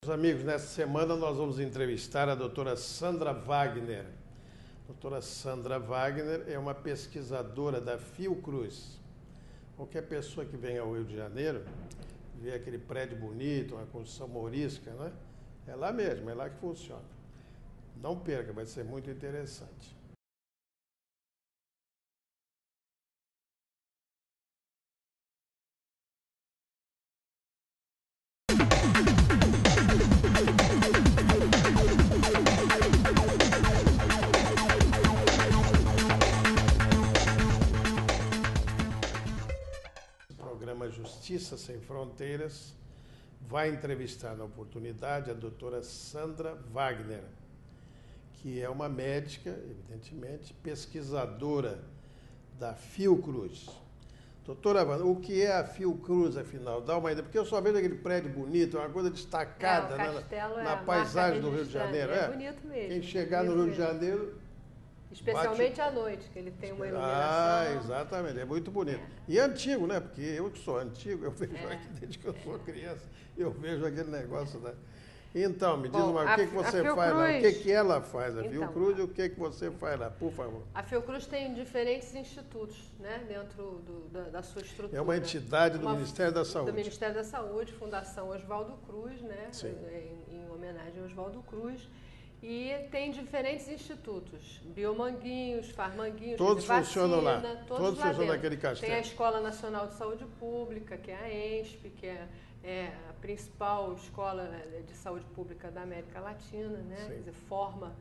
Meus amigos, nesta semana nós vamos entrevistar a doutora Sandra Wagner. A doutora Sandra Wagner é uma pesquisadora da Fiocruz. Qualquer pessoa que venha ao Rio de Janeiro, vê aquele prédio bonito, uma construção mourisca, né? É lá mesmo, é lá que funciona. Não perca, vai ser muito interessante. Programa Justiça Sem Fronteiras vai entrevistar na oportunidade a doutora Sandra Wagner, que é uma médica, evidentemente, pesquisadora da Fiocruz. Doutora Wagner, o que é a Fiocruz, afinal? Dá uma ideia, porque eu só vejo aquele prédio bonito, uma coisa destacada na paisagem do Rio de Janeiro. É bonito mesmo. Quem chegar no Rio de Janeiro... Especialmente à noite, que ele tem uma iluminação. Ah, exatamente, é muito bonito. E é antigo, né? Porque eu que sou antigo, eu vejo aqui desde que eu sou criança, eu vejo aquele negócio da... Então, me diz o que você faz lá, o que ela faz, a Fiocruz, e o que você faz lá, por favor. A Fiocruz tem diferentes institutos, né, dentro da sua estrutura. É uma entidade do Ministério da Saúde. Do Ministério da Saúde, Fundação Oswaldo Cruz, né, Sim. em homenagem ao Oswaldo Cruz. E tem diferentes institutos, Biomanguinhos, Farmanguinhos, todos funcionam lá, todos funcionam naquele castelo. Tem a Escola Nacional de Saúde Pública, que é a ENSP, que é a principal escola de saúde pública da América Latina, né? Quer dizer, forma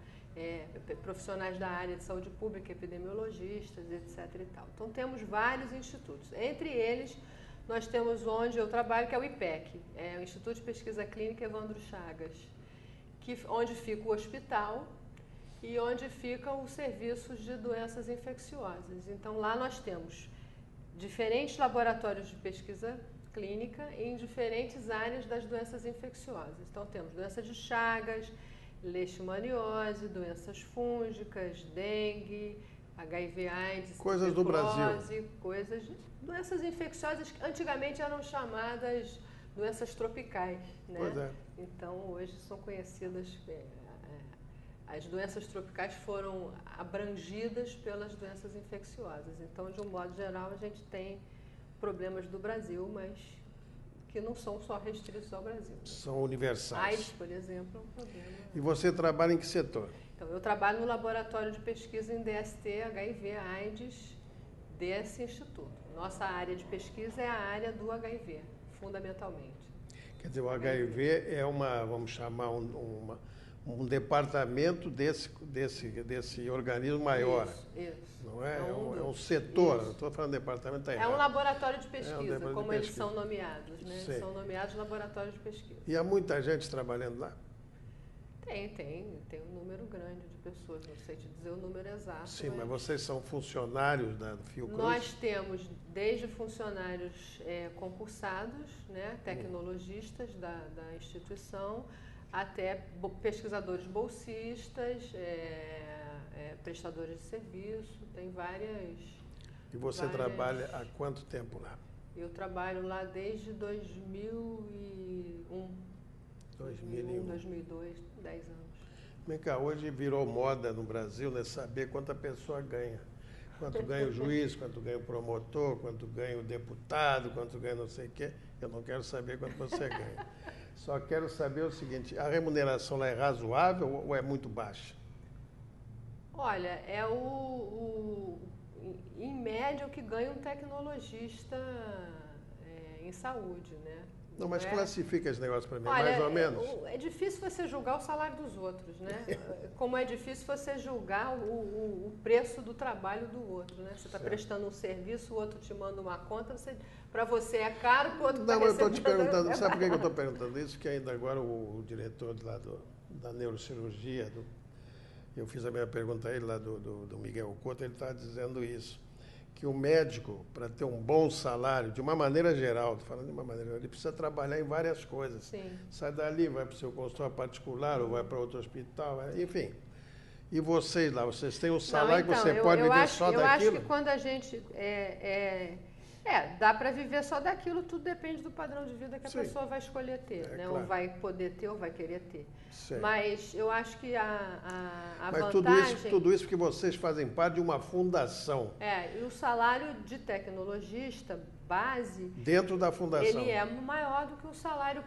profissionais da área de saúde pública, epidemiologistas, etc. e tal. Então temos vários institutos. Entre eles, nós temos onde eu trabalho, que é o IPEC, o Instituto de Pesquisa Clínica Evandro Chagas, onde fica o hospital e onde ficam os serviços de doenças infecciosas. Então, lá nós temos diferentes laboratórios de pesquisa clínica em diferentes áreas das doenças infecciosas. Então, temos doença de Chagas, leishmaniose, doenças fúngicas, dengue, HIV/AIDS, coisas do Brasil, doenças infecciosas que antigamente eram chamadas doenças tropicais, né? Pois é. Então, hoje são conhecidas, as doenças tropicais foram abrangidas pelas doenças infecciosas. Então, de um modo geral, a gente tem problemas do Brasil, mas que não são só restritos ao Brasil. São universais. AIDS, por exemplo, é um problema. E você trabalha em que setor? Então, eu trabalho no laboratório de pesquisa em DST, HIV, AIDS, desse instituto. Nossa área de pesquisa é a área do HIV, fundamentalmente. Quer dizer, o HIV é vamos chamar, um departamento desse organismo maior. Isso. Não é? É um setor, não estou falando de departamento, É um laboratório de pesquisa, como eles pesquisa. são nomeados, né? Sim. São nomeados laboratórios de pesquisa. E há muita gente trabalhando lá? Tem um número grande de pessoas, não sei te dizer o número exato. Sim, mas vocês são funcionários da Fiocruz? Nós temos desde funcionários concursados, né, tecnologistas da instituição, até pesquisadores bolsistas, prestadores de serviço, tem várias... E você trabalha há quanto tempo lá? Eu trabalho lá desde 2001. 2002, 10 anos. Vem cá, hoje virou moda no Brasil, né, saber quanto a pessoa ganha. Quanto ganha o juiz, quanto ganha o promotor, quanto ganha o deputado, quanto ganha não sei o quê. Eu não quero saber quanto você ganha. Só quero saber o seguinte, a remuneração lá é razoável ou é muito baixa? Olha, em média o que ganha um tecnologista em saúde, né? Não, mas classifica esse negócio para mim, olha, mais ou menos. É difícil você julgar o salário dos outros, né? Como é difícil você julgar o preço do trabalho do outro, né? Você está prestando um serviço, o outro te manda uma conta, para você é caro, para o outro está recebendo... Não, eu estou te perguntando, sabe por que eu estou perguntando isso? Que ainda agora o diretor lá da neurocirurgia, eu fiz a minha pergunta a ele lá do Miguel Couto, ele está dizendo isso. Que o médico, para ter um bom salário, de uma maneira geral, estou falando de uma maneira geral, ele precisa trabalhar em várias coisas. Sim. Sai dali, vai para o seu consultório particular, ou vai para outro hospital, enfim. E vocês lá, vocês têm um salário que você pode viver só daquilo? Eu acho que quando a gente Dá para viver só daquilo, tudo depende do padrão de vida que a pessoa vai escolher ter, né? Claro. Ou vai poder ter ou vai querer ter. Sim. Mas eu acho que a vantagem... Tudo isso porque vocês fazem parte de uma fundação. E o salário de tecnologista base... Dentro da fundação. Ele é maior do que o salário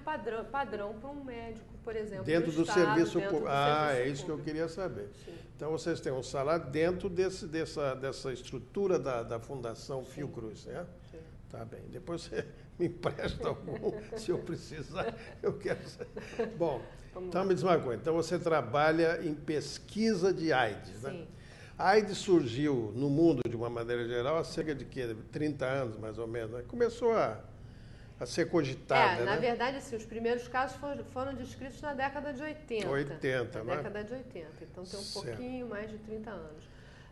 padrão para um médico, por exemplo. Dentro do serviço público. É isso que eu queria saber. Sim. Então, vocês têm um salário dentro dessa estrutura da Fundação Fiocruz, né? Sim. Tá bem. Depois você me empresta algum, se eu precisar, eu quero saber. Bom, então me diz uma coisa. Então, você trabalha em pesquisa de AIDS, né? Sim. A AIDS surgiu no mundo, de uma maneira geral, há cerca de 30 anos, mais ou menos, né? Começou a ser cogitada, na verdade, assim, os primeiros casos foram descritos na década de 80. Na década de 80. Então, tem um pouquinho mais de 30 anos.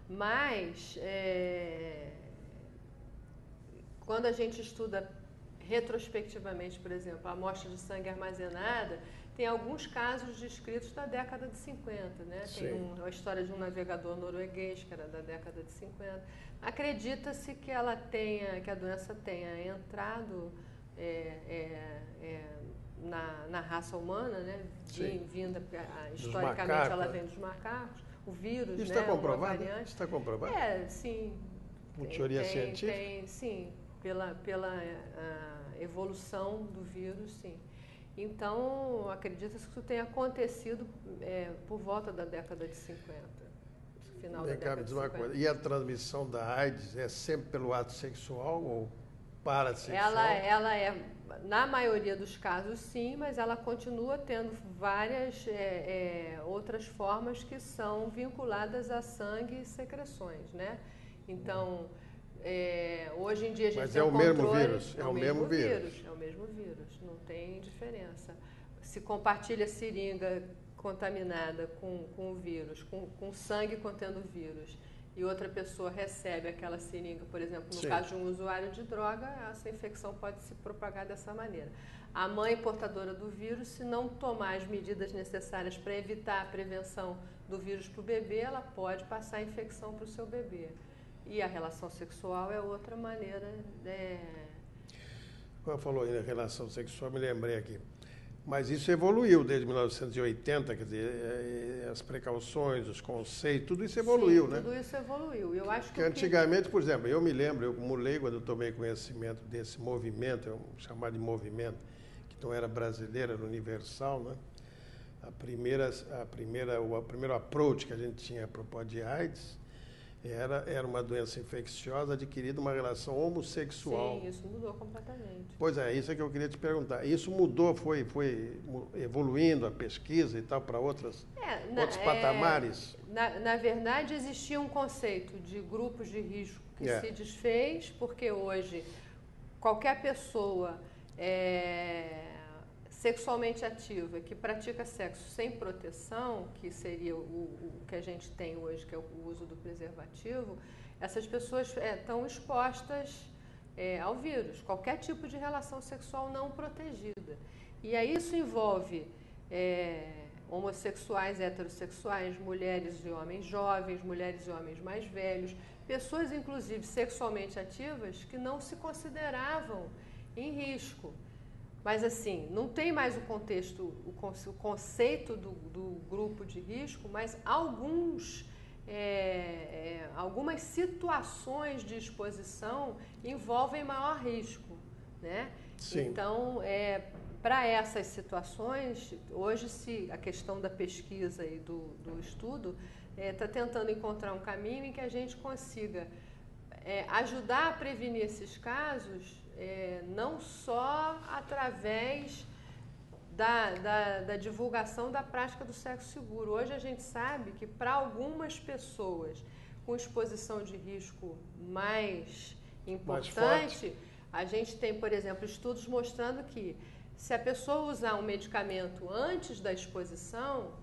Mas, quando a gente estuda retrospectivamente, por exemplo, a amostra de sangue armazenada, tem alguns casos descritos da década de 50, né? Tem a história de um navegador norueguês, que era da década de 50. Acredita-se que que a doença tenha entrado na raça humana, né? Vinda, historicamente ela vem dos macacos, o vírus, isso né? Está comprovado? Isso está comprovado? Sim. Com teoria científica? Sim, pela evolução do vírus, sim. Então, acredita-se que isso tenha acontecido por volta da década de 50. Final da década de 50. Coisa. E a transmissão da AIDS é sempre pelo ato sexual ou parassexual? Ela é, na maioria dos casos, sim, mas ela continua tendo várias outras formas que são vinculadas a sangue e secreções, né? Então, hoje em dia a gente tem o mesmo vírus? É o mesmo vírus, não tem diferença. Se compartilha seringa contaminada com o vírus, com sangue contendo vírus, e outra pessoa recebe aquela seringa, por exemplo, no caso de um usuário de droga, essa infecção pode se propagar dessa maneira. A mãe portadora do vírus, se não tomar as medidas necessárias para evitar a prevenção do vírus para o bebê, ela pode passar a infecção para o seu bebê. E a relação sexual é outra maneira. Quando falou em relação sexual, me lembrei aqui. Mas isso evoluiu desde 1980, quer dizer, as precauções, os conceitos, tudo isso evoluiu, né? Tudo isso evoluiu. Eu acho que antigamente, por exemplo, eu me lembro, eu como leigo, quando eu tomei conhecimento desse movimento, chamado de movimento, que não era brasileiro, era universal, né? O primeiro approach que a gente tinha a propósito de AIDS era uma doença infecciosa adquirida uma relação homossexual. Sim, isso mudou completamente. Pois é, isso é que eu queria te perguntar. Isso mudou, foi evoluindo a pesquisa e tal para outros patamares? Na verdade, existia um conceito de grupos de risco que se desfez, porque hoje qualquer pessoa sexualmente ativa que pratica sexo sem proteção, que seria o que a gente tem hoje, que é o uso do preservativo, essas pessoas estão expostas ao vírus, qualquer tipo de relação sexual não protegida. E aí isso envolve homossexuais, heterossexuais, mulheres e homens jovens, mulheres e homens mais velhos, pessoas inclusive sexualmente ativas que não se consideravam em risco. Mas, assim, não tem mais o contexto, o conceito do grupo de risco, mas algumas situações de exposição envolvem maior risco, né? Sim. Então, para essas situações, hoje a questão da pesquisa e do estudo está tentando encontrar um caminho em que a gente consiga ajudar a prevenir esses casos, não só através da divulgação da prática do sexo seguro. Hoje a gente sabe que para algumas pessoas com exposição de risco mais importante, a gente tem, por exemplo, estudos mostrando que se a pessoa usar um medicamento antes da exposição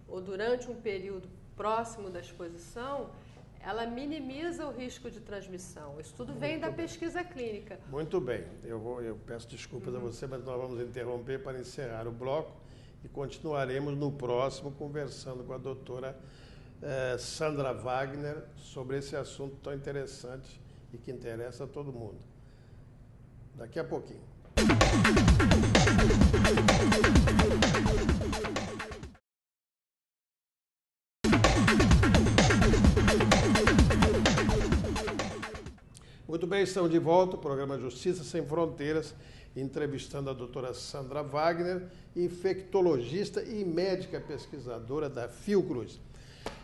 ou durante um período próximo da exposição, ela minimiza o risco de transmissão. Isso tudo vem da pesquisa clínica. Muito bem. Eu peço desculpas a você, mas nós vamos interromper para encerrar o bloco e continuaremos no próximo conversando com a doutora Sandra Wagner sobre esse assunto tão interessante e que interessa a todo mundo. Daqui a pouquinho. Muito bem, estamos de volta, o programa Justiça Sem Fronteiras, entrevistando a doutora Sandra Wagner, infectologista e médica pesquisadora da Fiocruz.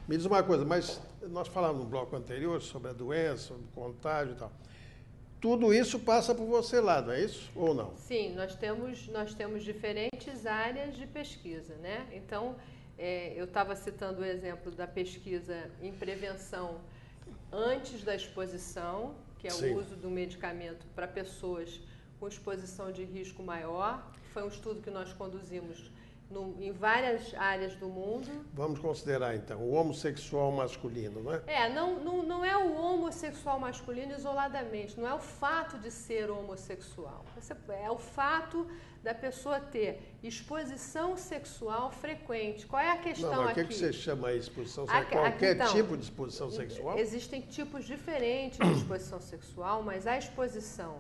Me diz uma coisa, mas nós falamos no bloco anterior sobre a doença, sobre o contágio e tal. Tudo isso passa por você lá, não é isso ou não? Sim, nós temos diferentes áreas de pesquisa, né? Então, eu estava citando o exemplo da pesquisa em prevenção antes da exposição, que é Sim. o uso do medicamento para pessoas com exposição de risco maior. Foi um estudo que nós conduzimos em várias áreas do mundo. Vamos considerar, então, o homossexual masculino, não é? Não é o homossexual masculino isoladamente, não é o fato de ser homossexual. É o fato da pessoa ter exposição sexual frequente. Qual é a questão Não, mas aqui? o que você chama de exposição sexual? Qualquer tipo de exposição sexual? Existem tipos diferentes de exposição sexual, mas a exposição,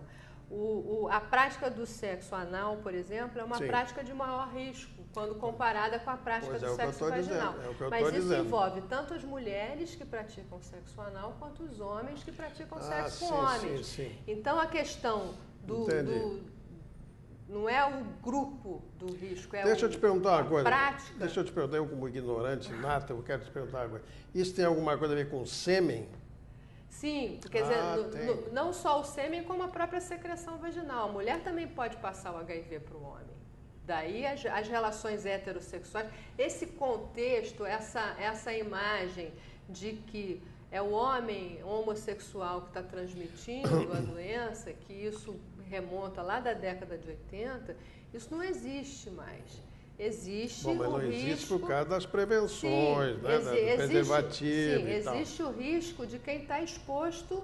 a prática do sexo anal, por exemplo, é uma Sim. prática de maior risco, quando comparada com a prática do sexo vaginal. Mas isso envolve tanto as mulheres que praticam sexo anal, quanto os homens que praticam sexo com homens. Sim. Então, a questão não é o grupo do risco, Deixa eu te perguntar uma coisa. Prática. Deixa eu te perguntar, eu como ignorante nata, eu quero te perguntar uma coisa. Isso tem alguma coisa a ver com sêmen? Sim, quer dizer, não só o sêmen, como a própria secreção vaginal. A mulher também pode passar o HIV para o homem. Daí as relações heterossexuais, esse contexto, essa imagem de que é o homem homossexual que está transmitindo a doença, que isso remonta lá da década de 80, isso não existe mais. Existe o risco... Mas não existe por causa das prevenções, sim, né? Do preservativo e tal. Existe o risco de quem está exposto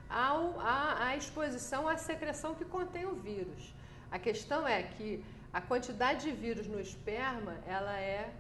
à exposição à secreção que contém o vírus. A questão é que a quantidade de vírus no esperma, ela é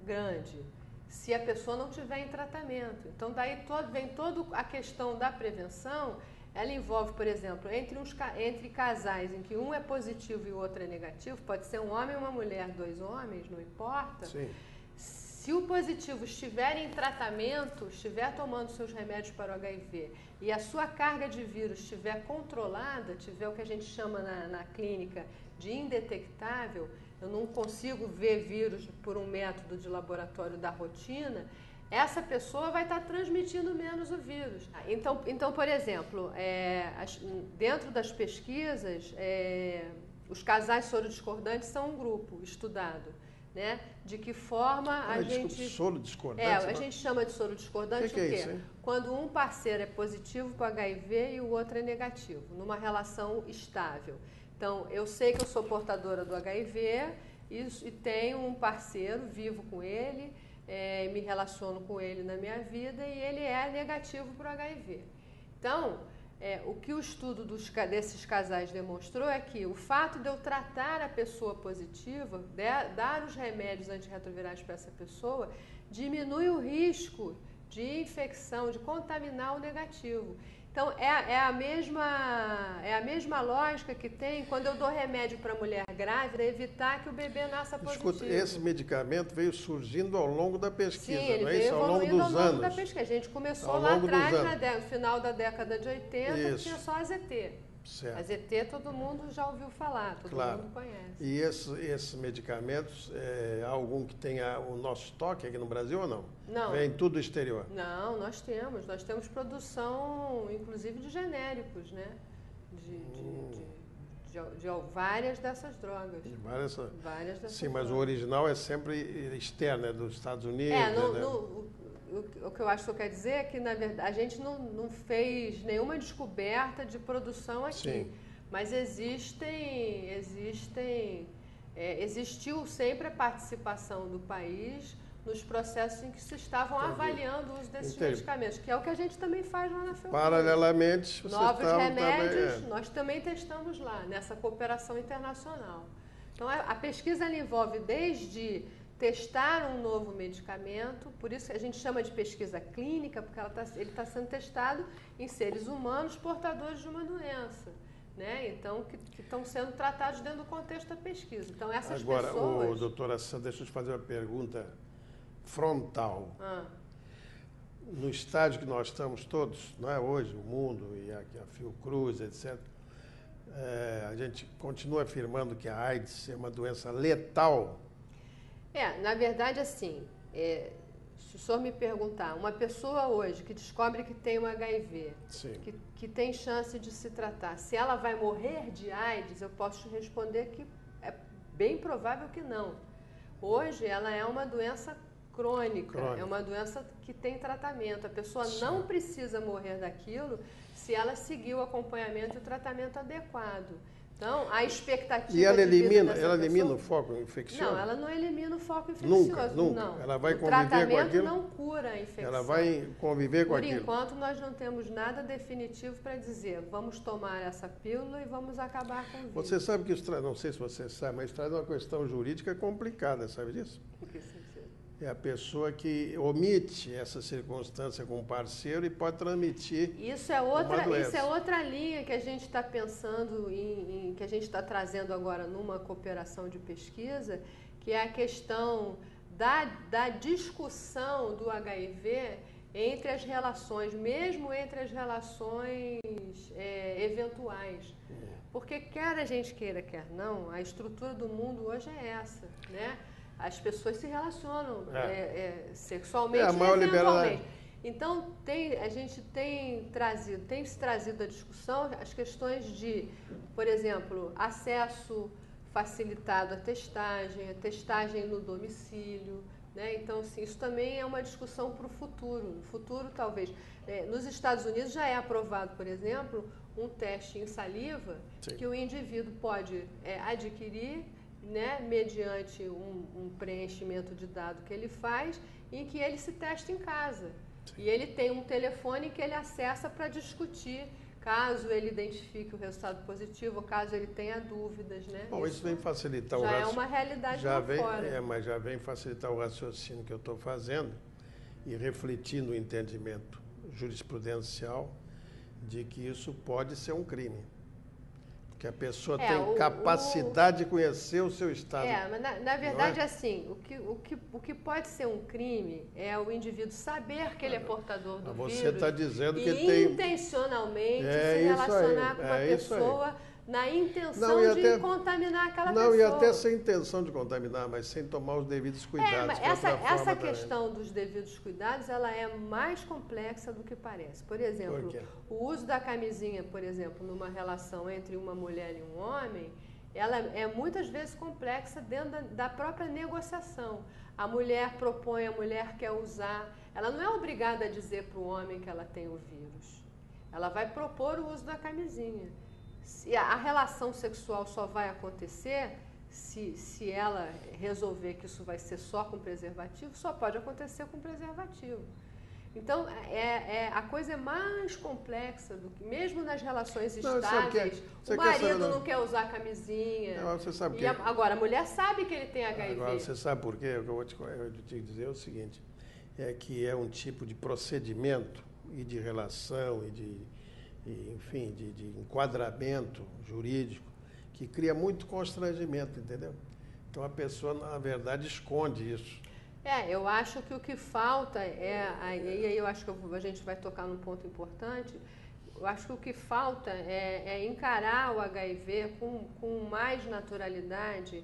grande, se a pessoa não tiver em tratamento. Então, daí vem toda a questão da prevenção. Ela envolve, por exemplo, entre casais em que um é positivo e o outro é negativo, pode ser um homem e uma mulher, 2 homens, não importa. Sim. Se o positivo estiver em tratamento, estiver tomando seus remédios para o HIV e a sua carga de vírus estiver controlada, tiver o que a gente chama na clínica de indetectável, eu não consigo ver vírus por um método de laboratório da rotina, essa pessoa vai estar transmitindo menos o vírus. Então por exemplo, dentro das pesquisas, os casais sorodiscordantes são um grupo estudado, né? De que forma a gente... Sorodiscordante? A gente chama de sorodiscordante o quê? É isso, quando um parceiro é positivo para o HIV e o outro é negativo, numa relação estável. Então, eu sei que eu sou portadora do HIV e tenho um parceiro, vivo com ele, me relaciono com ele na minha vida e ele é negativo para o HIV. Então, o que o estudo desses casais demonstrou é que o fato de eu tratar a pessoa positiva, dar os remédios antirretrovirais para essa pessoa, diminui o risco de infecção, de contaminar o negativo. Então, é a mesma lógica que tem quando eu dou remédio para a mulher grávida, evitar que o bebê nasça positivo. Escuta, esse medicamento veio surgindo ao longo da pesquisa, sim, ele não é veio isso? Ao longo dos anos. Da pesquisa. A gente começou lá atrás, no final da década de 80, isso. Tinha só a ZT. Certo. A ZT todo mundo já ouviu falar, todo mundo conhece. E esses medicamentos, há algum que tenha o nosso estoque aqui no Brasil ou não? Não. Vem tudo do exterior? Não, nós temos produção, inclusive, de genéricos, né? De várias dessas drogas. Várias dessas sim, drogas. mas o original é sempre externo, é dos Estados Unidos. O que eu acho que eu quero dizer é que, na verdade, a gente não fez nenhuma descoberta de produção aqui. Sim. Mas existiu sempre a participação do país nos processos em que se estavam avaliando o uso desses medicamentos, que é o que a gente também faz lá na Fiocruz. Paralelamente, vocês novos remédios, também, nós também testamos lá, nessa cooperação internacional. Então, a pesquisa ela envolve desde testar um novo medicamento, por isso que a gente chama de pesquisa clínica, porque ele está sendo testado em seres humanos portadores de uma doença. né? Então, que estão sendo tratados dentro do contexto da pesquisa. Então, essas Agora, pessoas... doutora Sandra, deixa eu te fazer uma pergunta frontal. No estágio que nós estamos todos, não é hoje, o mundo e a Fiocruz, etc., a gente continua afirmando que a AIDS é uma doença letal. Na verdade, assim, se o senhor me perguntar, uma pessoa hoje que descobre que tem um HIV, que tem chance de se tratar, se ela vai morrer de AIDS, eu posso te responder que é bem provável que não. Hoje, ela é uma doença crônica, é uma doença que tem tratamento. A pessoa não precisa morrer daquilo se ela seguir o acompanhamento e o tratamento adequado. Então, a expectativa... E ela elimina, pessoa, o foco infeccioso? Não, ela não elimina o foco infeccioso. Nunca. Não. Ela vai conviver com aquilo? O tratamento não cura a infecção. Ela vai conviver com aquilo? Por enquanto, nós não temos nada definitivo para dizer, vamos tomar essa pílula e vamos acabar com o vírus. Você sabe que isso traz, não sei se você sabe, mas traz uma questão jurídica complicada, sabe disso? Em que sentido? É a pessoa que omite essa circunstância com o parceiro e pode transmitir uma doença. Isso é outra linha que a gente está pensando que a gente está trazendo agora numa cooperação de pesquisa, que é a questão da discussão do HIV entre as relações, mesmo entre as relações eventuais. Porque quer a gente queira, quer não, a estrutura do mundo hoje é essa, né? As pessoas se relacionam sexualmente e eventualmente. Então, a gente tem se trazido à discussão as questões de, por exemplo, acesso facilitado à testagem no domicílio, né? Então, assim, isso também é uma discussão para o futuro. No futuro, talvez. Nos Estados Unidos já é aprovado, por exemplo, um teste em saliva que o indivíduo pode adquirir, né, mediante um preenchimento de dado que ele faz, em que ele se testa em casa. E ele tem um telefone que ele acessa para discutir, caso ele identifique o resultado positivo, ou caso ele tenha dúvidas, né? Bom, isso vem facilitar já é uma realidade lá fora. Mas já vem facilitar o raciocínio que eu estou fazendo e refletir no entendimento jurisprudencial de que isso pode ser um crime. Que a pessoa tem capacidade de conhecer o seu estado. Mas na verdade, assim, o que pode ser um crime é o indivíduo saber que ele é portador do vírus. Você está dizendo que e tem... intencionalmente se relacionar com uma pessoa na intenção de contaminar aquela pessoa. Não, e até sem intenção de contaminar, mas sem tomar os devidos cuidados. Mas essa questão dos devidos cuidados, ela é mais complexa do que parece. Por exemplo, o uso da camisinha, por exemplo, numa relação entre uma mulher e um homem, ela é muitas vezes complexa dentro da própria negociação. A mulher propõe, a mulher quer usar. Ela não é obrigada a dizer para o homem que ela tem o vírus. Ela vai propor o uso da camisinha. A relação sexual só vai acontecer se ela resolver que isso vai ser só com preservativo, só pode acontecer com preservativo. Então, a coisa é mais complexa do que, mesmo nas relações estáveis, o marido não quer usar camisinha. Não, você sabe agora, a mulher sabe que ele tem HIV. Agora, você sabe por quê? O que eu vou te dizer é o seguinte, é que é um tipo de procedimento e de relação enfim, de enquadramento jurídico que cria muito constrangimento, entendeu? Então, a pessoa, na verdade, esconde isso. Eu acho que o que falta aí eu acho que a gente vai tocar num ponto importante, eu acho que o que falta é encarar o HIV com mais naturalidade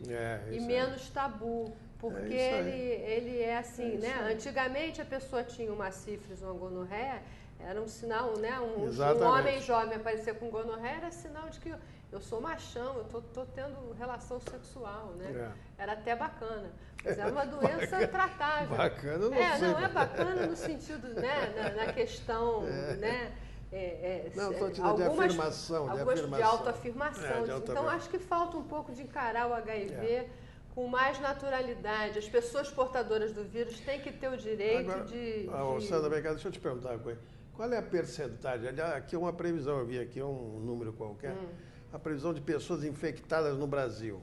e menos tabu, porque ele é assim, né? Antigamente a pessoa tinha uma sífilis, uma gonorreia, era um sinal, né? Um homem jovem aparecer com gonorreia era sinal de que eu sou machão, eu tô tendo relação sexual, né? Era até bacana. Mas é uma doença tratável. Bacana, não sei. Não, é bacana no sentido, né? Na questão, né? Não, estou te dando de afirmação. De autoafirmação. Então, acho que falta um pouco de encarar o HIV com mais naturalidade. As pessoas portadoras do vírus têm que ter o direito de... Sandra, deixa eu te perguntar uma coisa. Qual é a percentagem? Aqui é uma previsão, eu vi aqui um número qualquer. A previsão de pessoas infectadas no Brasil.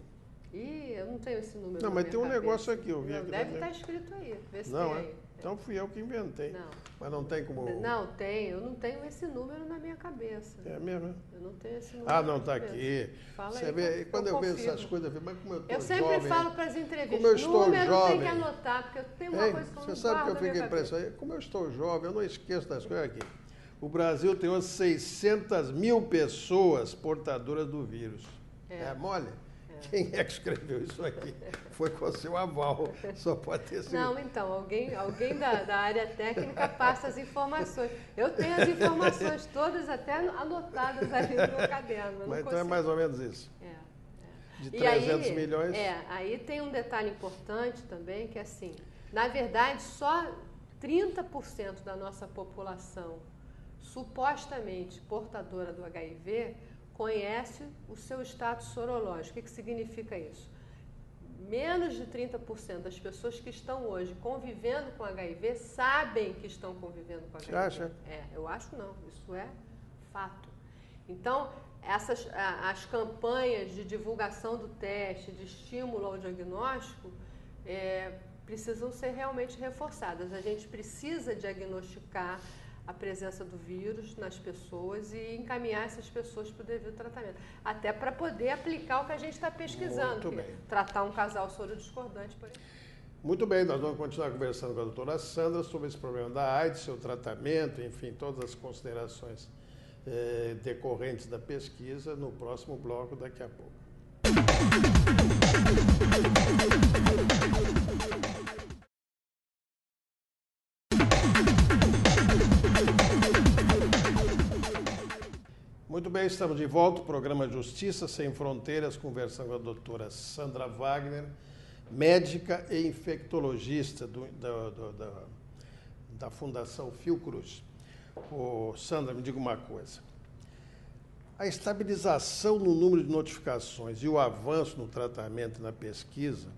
Eu não tenho esse número. Não, mas tem um negócio aqui, eu vi aqui. Deve estar escrito aí. Vê se não, tem aí. Então fui eu que inventei. Não. Mas não tem como... Não, tem. Eu não tenho esse número na minha cabeça. É mesmo? Eu não tenho esse número. Ah, não, está aqui. Fala Você aí, vê, quando eu vejo confirmo. essas coisas, eu vejo, mas como eu estou Eu jovem... sempre falo para as entrevistas, como eu estou número jovem, tem que anotar, porque eu tenho uma coisa que eu não você sabe que eu guardo na fico minha cabeça. impressionado? Como eu estou jovem, eu não esqueço das coisas aqui. O Brasil tem umas 600 mil pessoas portadoras do vírus. É mole? Quem é que escreveu isso aqui? Foi com o seu aval. Só pode ter sido. Não, então, alguém da área técnica passa as informações. Eu tenho as informações todas até anotadas ali no meu caderno. Mas então é mais ou menos isso. De E 300 milhões. Aí tem um detalhe importante também, que é assim, na verdade, só 30% da nossa população supostamente portadora do HIV conhece o seu status sorológico. O que significa isso? Menos de 30% das pessoas que estão hoje convivendo com HIV sabem que estão convivendo com HIV. Você acha? Eu acho não. Isso é fato. Então, as campanhas de divulgação do teste, de estímulo ao diagnóstico, precisam ser realmente reforçadas. A gente precisa diagnosticar a presença do vírus nas pessoas e encaminhar essas pessoas para o devido tratamento. Até para poder aplicar o que a gente está pesquisando. Muito bem. Tratar um casal sorodiscordante, por exemplo. Muito bem, nós vamos continuar conversando com a doutora Sandra sobre esse problema da AIDS, seu tratamento, enfim, todas as considerações decorrentes da pesquisa no próximo bloco daqui a pouco. Muito bem, estamos de volta, o programa Justiça Sem Fronteiras, conversando com a doutora Sandra Wagner, médica e infectologista da Fundação Fiocruz. Sandra, me diga uma coisa. A estabilização no número de notificações e o avanço no tratamento e na pesquisa,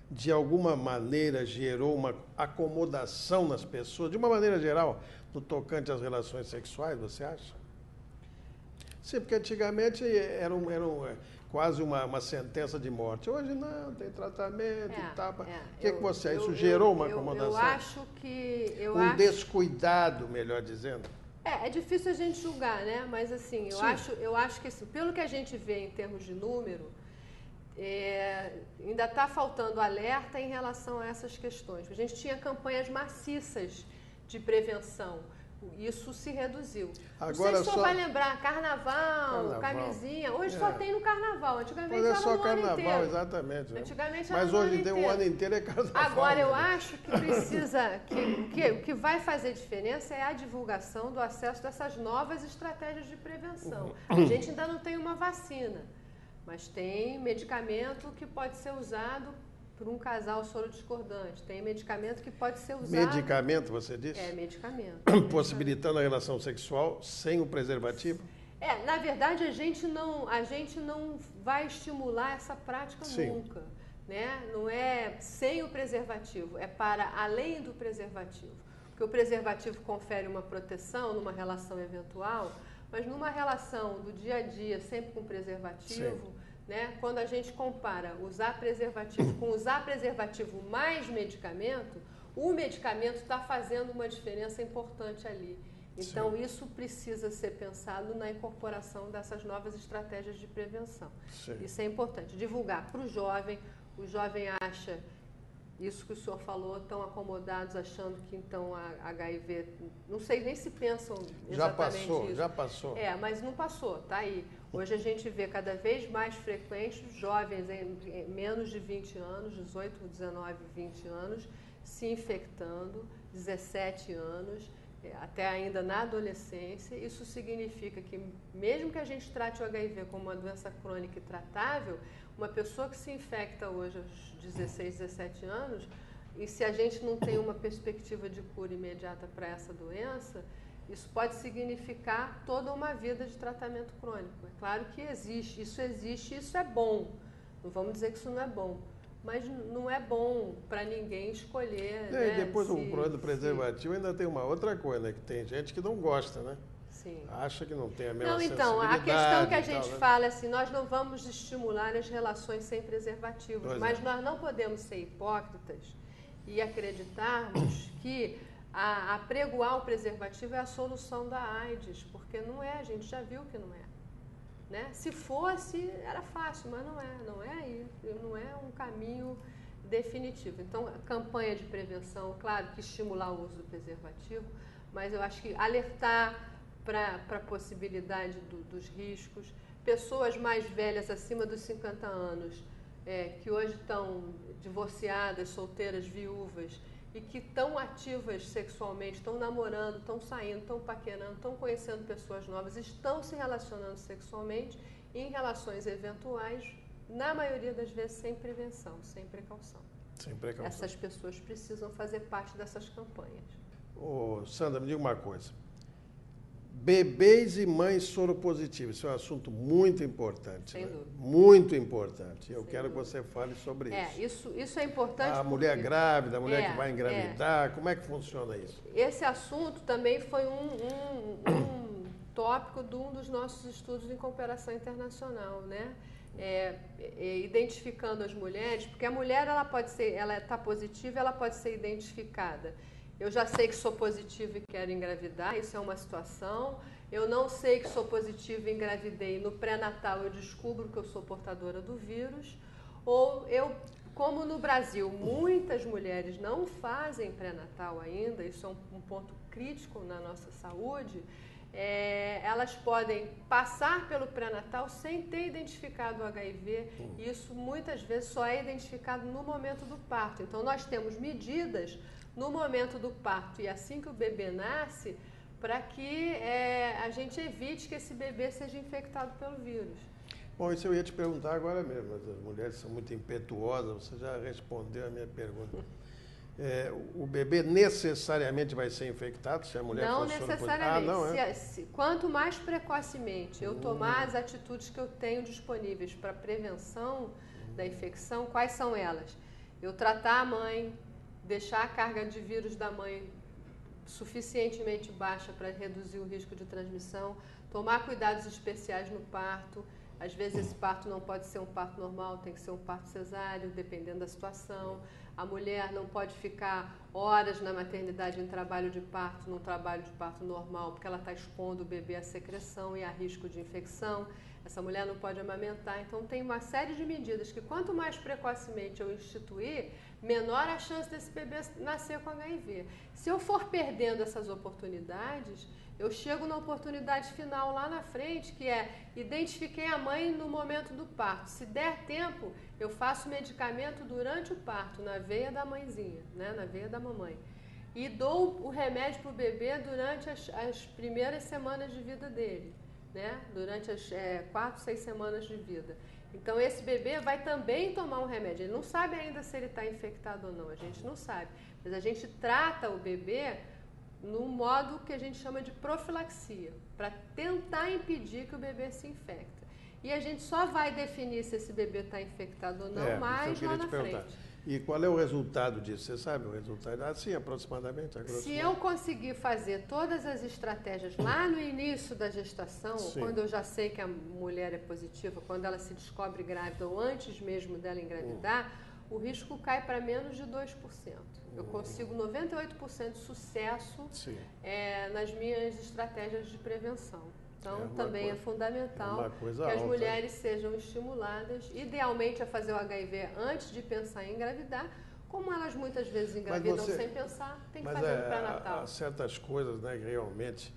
de alguma maneira, gerou uma acomodação nas pessoas, de uma maneira geral, no tocante às relações sexuais, você acha? Sim, porque antigamente era quase uma sentença de morte. Hoje não, tem tratamento e tal. O que você acha? Isso gerou uma acomodação? Eu acho que... descuidado, melhor dizendo. É difícil a gente julgar, né? Mas assim, eu acho que assim, pelo que a gente vê em termos de número, ainda está faltando alerta em relação a essas questões. A gente tinha campanhas maciças de prevenção. Isso se reduziu. Agora, não sei se o senhor vai lembrar, carnaval, camisinha. Hoje só tem no carnaval. Antigamente era só no carnaval, ano inteiro. Exatamente. Antigamente mas hoje tem o ano inteiro é carnaval. Agora, eu acho que precisa, o que vai fazer diferença é a divulgação do acesso dessas novas estratégias de prevenção. A gente ainda não tem uma vacina, mas tem medicamento que pode ser usado por um casal sorodiscordante. Tem medicamento que pode ser usado... Medicamento, você disse? Medicamento. Possibilitando a relação sexual sem o preservativo? Na verdade, a gente não vai estimular essa prática nunca. Né? Não é sem o preservativo, é para além do preservativo. Porque o preservativo confere uma proteção numa relação eventual, mas numa relação do dia a dia, sempre com preservativo... Né? Quando a gente compara usar preservativo com usar preservativo mais medicamento, o medicamento está fazendo uma diferença importante ali. Então, isso precisa ser pensado na incorporação dessas novas estratégias de prevenção. Isso é importante. Divulgar para o jovem acha isso que o senhor falou, estão acomodados achando que então a HIV, não sei nem se pensam exatamente isso. Já passou. Mas não passou, tá aí. Hoje a gente vê cada vez mais frequente jovens em menos de 20 anos, 18, 19, 20 anos, se infectando, 17 anos, até ainda na adolescência. Isso significa que mesmo que a gente trate o HIV como uma doença crônica e tratável, uma pessoa que se infecta hoje aos 16, 17 anos, e se a gente não tem uma perspectiva de cura imediata para essa doença, isso pode significar toda uma vida de tratamento crônico. É claro que existe, isso é bom. Não vamos dizer que isso não é bom. Mas não é bom para ninguém escolher. E depois o problema do preservativo ainda tem uma outra coisa, né? Que tem gente que não gosta, né? Sim. Acha que não tem a mesma sensibilidade. Então, a questão que a gente fala é assim, nós não vamos estimular as relações sem preservativos, mas nós não podemos ser hipócritas e acreditarmos que apregoar o preservativo é a solução da AIDS, porque não é, a gente já viu que não é. Né? Se fosse, era fácil, mas não é um caminho definitivo. Então, a campanha de prevenção, claro que estimular o uso do preservativo, mas eu acho que alertar para a possibilidade dos riscos. Pessoas mais velhas, acima dos 50 anos, que hoje estão divorciadas, solteiras, viúvas, e que estão ativas sexualmente, estão namorando, estão saindo, estão paquerando, estão conhecendo pessoas novas, estão se relacionando sexualmente em relações eventuais, na maioria das vezes sem prevenção, sem precaução. Sem precaução. Essas pessoas precisam fazer parte dessas campanhas. Ô, Sandra, me diga uma coisa. Bebês e mães soropositivos, isso é um assunto muito importante. Sem dúvida. Muito importante. Eu quero dúvida. que você fale sobre isso. Isso é importante. A mulher grávida, a mulher que vai engravidar, como é que funciona isso? Esse assunto também foi um tópico de um dos nossos estudos em cooperação internacional, né? Identificando as mulheres, porque a mulher ela está positiva, ela pode ser identificada. Eu já sei que sou positiva e quero engravidar, isso é uma situação. Eu não sei que sou positiva e engravidei, no pré-natal eu descubro que eu sou portadora do vírus. Ou como no Brasil, muitas mulheres não fazem pré-natal ainda, isso é um ponto crítico na nossa saúde, elas podem passar pelo pré-natal sem ter identificado o HIV, e isso muitas vezes só é identificado no momento do parto. Então nós temos medidas no momento do parto e assim que o bebê nasce, para que a gente evite que esse bebê seja infectado pelo vírus. Bom, isso eu ia te perguntar agora mesmo, mas as mulheres são muito impetuosas, você já respondeu a minha pergunta. O bebê necessariamente vai ser infectado se a mulher for soropositiva? Não necessariamente. Quanto mais precocemente eu tomar as atitudes que eu tenho disponíveis para prevenção da infecção, quais são elas? Eu tratar a mãe, deixar a carga de vírus da mãe suficientemente baixa para reduzir o risco de transmissão, tomar cuidados especiais no parto. Às vezes esse parto não pode ser um parto normal, tem que ser um parto cesáreo, dependendo da situação. A mulher não pode ficar horas na maternidade em trabalho de parto, num trabalho de parto normal, porque ela está expondo o bebê à secreção e a risco de infecção. Essa mulher não pode amamentar. Então tem uma série de medidas que quanto mais precocemente eu instituir, menor a chance desse bebê nascer com HIV. Se eu for perdendo essas oportunidades, eu chego na oportunidade final lá na frente, que é identifiquei a mãe no momento do parto. Se der tempo, eu faço medicamento durante o parto, na veia da mãezinha, né, na veia da mamãe. E dou o remédio para o bebê durante as primeiras semanas de vida dele, né, durante as 4, 6 semanas de vida. Então, esse bebê vai também tomar um remédio. Ele não sabe ainda se ele está infectado ou não, a gente não sabe. Mas a gente trata o bebê num modo que a gente chama de profilaxia, para tentar impedir que o bebê se infecte. E a gente só vai definir se esse bebê está infectado ou não mais lá na frente. E qual é o resultado disso? Você sabe o resultado? Assim, aproximadamente. Se eu conseguir fazer todas as estratégias lá no início da gestação, quando eu já sei que a mulher é positiva, quando ela se descobre grávida ou antes mesmo dela engravidar, o risco cai para menos de 2%. Eu consigo 98% de sucesso nas minhas estratégias de prevenção. Então, também é fundamental que as mulheres sejam estimuladas, idealmente, a fazer o HIV antes de pensar em engravidar, como elas muitas vezes engravidam sem pensar, tem que fazer no pré-natal. Há certas coisas, né, que realmente...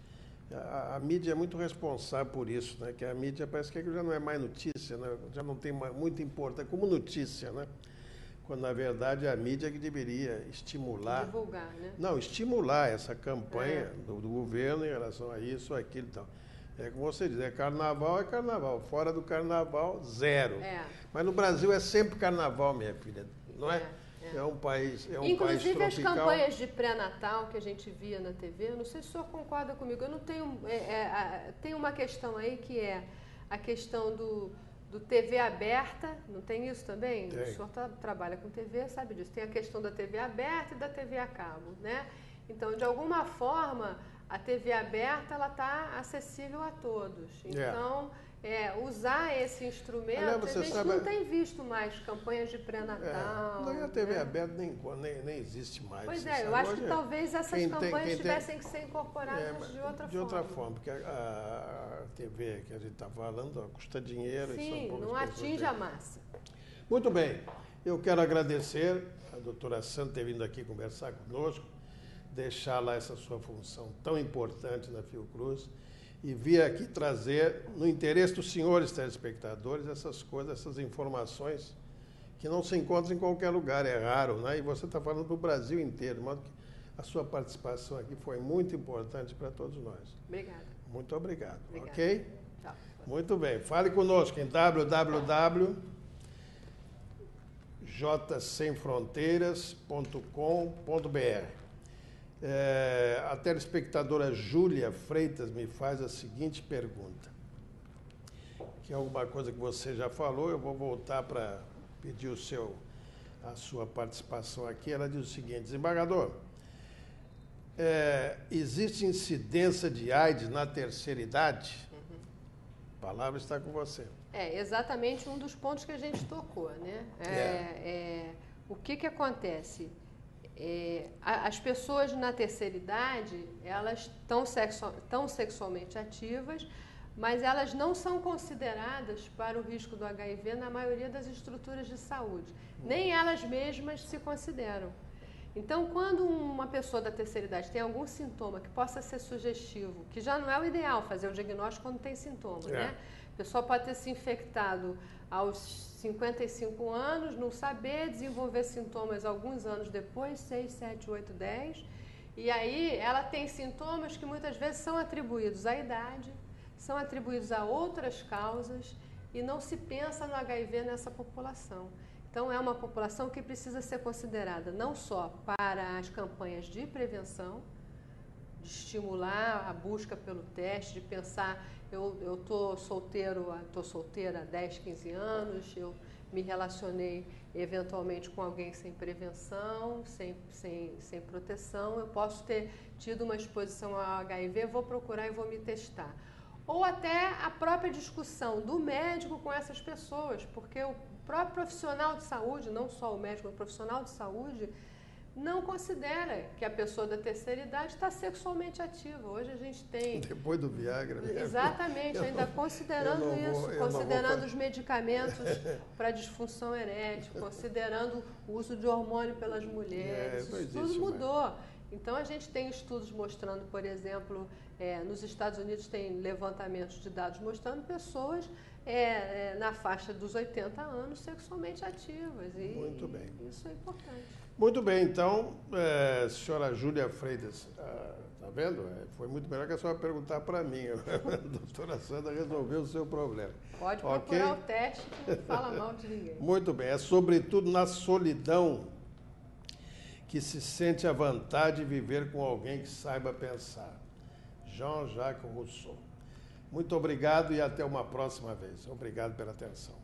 A mídia é muito responsável por isso, né? Que a mídia parece que já não é mais notícia, né? Já não tem muita importância como notícia, né? Quando, na verdade, a mídia que deveria estimular... Divulgar, né? Não, estimular essa campanha do governo em relação a isso, aquilo e tal. É como você diz, carnaval, fora do carnaval, zero. Mas no Brasil é sempre carnaval, minha filha, não é? É um país tropical. Inclusive as campanhas de pré-natal que a gente via na TV, eu não sei se o senhor concorda comigo, eu não tenho... tem uma questão aí que é a questão do TV aberta, não tem isso também? Tem. O senhor trabalha com TV, sabe disso. Tem a questão da TV aberta e da TV a cabo, né? Então, de alguma forma, a TV aberta ela está acessível a todos. Então, usar esse instrumento. Aliás, a gente não tem visto mais campanhas de pré-natal. A TV aberta nem existe mais. Pois eu acho que talvez essas campanhas tivessem que ser incorporadas de outra forma. De outra forma, porque a TV que a gente está falando custa dinheiro. Sim, não atinge a massa. Muito bem. Eu quero agradecer a doutora Sandra ter vindo aqui conversar conosco, deixar lá essa sua função tão importante na Fiocruz e vir aqui trazer, no interesse dos senhores telespectadores, essas coisas, essas informações que não se encontram em qualquer lugar, é raro, né? E você está falando para o Brasil inteiro, de modo que a sua participação aqui foi muito importante para todos nós. Obrigada. Muito obrigado. Ok? Tchau. Muito bem. Fale conosco em www.jsemfronteiras.com.br. A telespectadora Júlia Freitas me faz a seguinte pergunta, que é alguma coisa que você já falou, eu vou voltar para pedir a sua participação aqui. Ela diz o seguinte: desembargador, existe incidência de AIDS na terceira idade? A palavra está com você. É exatamente um dos pontos que a gente tocou, né? O que acontece? As pessoas na terceira idade, elas estão sexualmente ativas, mas elas não são consideradas para o risco do HIV na maioria das estruturas de saúde. Nem elas mesmas se consideram. Então, quando uma pessoa da terceira idade tem algum sintoma que possa ser sugestivo, que já não é o ideal fazer o diagnóstico quando tem sintoma, né? A pessoa pode ter se infectado aos 55 anos, não saber, desenvolver sintomas alguns anos depois, 6, 7, 8, 10. E aí ela tem sintomas que muitas vezes são atribuídos à idade, são atribuídos a outras causas e não se pensa no HIV nessa população. Então é uma população que precisa ser considerada não só para as campanhas de prevenção, de estimular a busca pelo teste, de pensar, eu estou solteira há 10, 15 anos, eu me relacionei eventualmente com alguém sem prevenção, sem proteção, eu posso ter tido uma exposição ao HIV, vou procurar e vou me testar. Ou até a própria discussão do médico com essas pessoas, porque o próprio profissional de saúde, não só o médico, o profissional de saúde, não considera que a pessoa da terceira idade está sexualmente ativa. Hoje a gente tem... Depois do Viagra. Exatamente, ainda considerando isso, considerando os medicamentos para disfunção erétil, considerando o uso de hormônio pelas mulheres, isso tudo mudou. Então a gente tem estudos mostrando, por exemplo, nos Estados Unidos tem levantamentos de dados mostrando pessoas na faixa dos 80 anos sexualmente ativas. E muito bem. Isso é importante. Muito bem, então, senhora Júlia Freitas, tá vendo? Foi muito melhor que a senhora perguntar para mim. A doutora Sandra resolveu o seu problema. Pode procurar o teste que não fala mal de ninguém. Muito bem, é sobretudo na solidão que se sente a vontade de viver com alguém que saiba pensar. Jean-Jacques Rousseau. Muito obrigado e até uma próxima vez. Obrigado pela atenção.